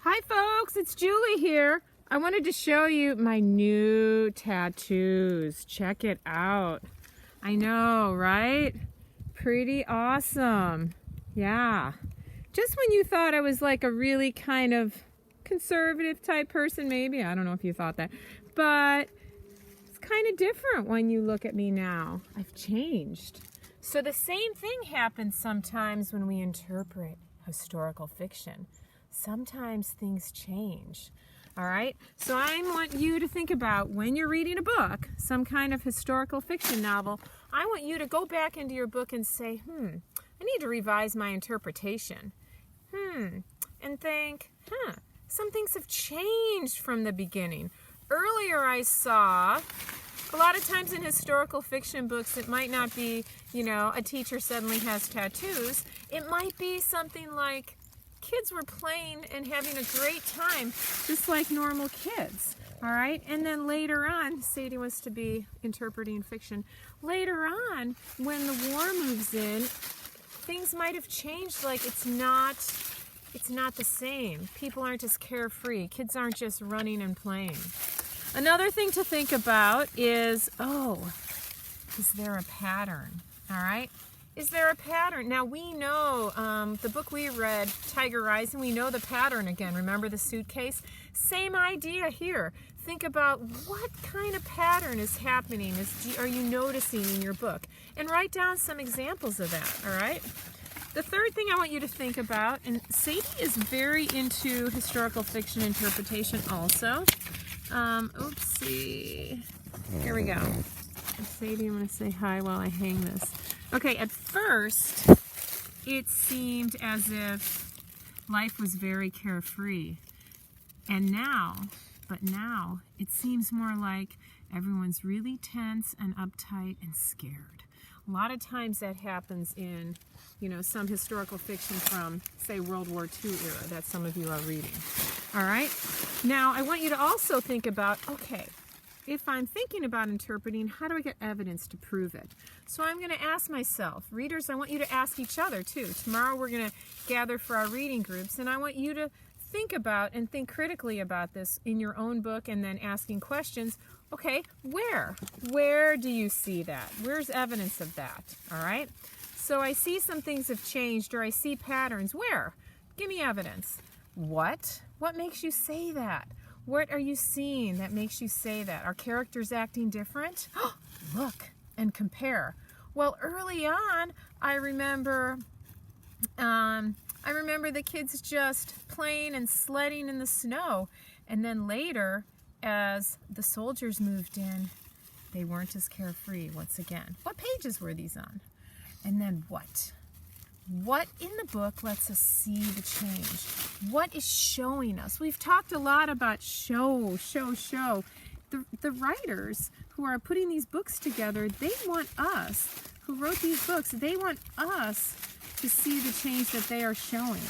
Hi folks, it's Julie here. I wanted to show you my new tattoos. Check it out. I know, right? Pretty awesome. Yeah. Just when you thought I was like a really kind of conservative type person, maybe. I don't know if you thought that. But it's kind of different when you look at me now. I've changed. So the same thing happens sometimes when we interpret historical fiction. Sometimes things change. All right? So I want you to think about when you're reading a book, some kind of historical fiction novel, I want you to go back into your book and say, I need to revise my interpretation. And think, some things have changed from the beginning. Earlier I saw, a lot of times in historical fiction books, it might not be, a teacher suddenly has tattoos. It might be something like kids were playing and having a great time, just like normal kids. All right? And then later on, Sadie wants to be interpreting fiction. Later on, when the war moves in, things might have changed. Like it's not the same. People aren't as carefree. Kids aren't just running and playing. Another thing to think about is there a pattern? All right? Is there a pattern? Now we know, the book we read, Tiger Rising, we know the pattern again. Remember the suitcase? Same idea here. Think about what kind of pattern is happening, are you noticing in your book? And write down some examples of that, all right? The third thing I want you to think about, and Sadie is very into historical fiction interpretation also. Oopsie. Here we go. Sadie, I'm going to say hi while I hang this. Okay, at first, it seemed as if life was very carefree. And now, it seems more like everyone's really tense and uptight and scared. A lot of times that happens in, some historical fiction from, say, World War II era that some of you are reading. All right? Now, I want you to also think about, okay, if I'm thinking about interpreting, how do I get evidence to prove it? So I'm going to ask myself, readers, I want you to ask each other too. Tomorrow we're going to gather for our reading groups, and I want you to think about and think critically about this in your own book and then asking questions. Okay, where? Where do you see that? Where's evidence of that? All right? So I see some things have changed, or I see patterns. Where? Give me evidence. What? What makes you say that? What are you seeing that makes you say that? Are characters acting different? Look and compare. Well, early on, I remember the kids just playing and sledding in the snow. And then later, as the soldiers moved in, they weren't as carefree once again. What pages were these on? And then what? What in the book lets us see the change? What is showing us? We've talked a lot about show. The writers who are putting these books together, they want us, who wrote these books, they want us to see the change that they are showing.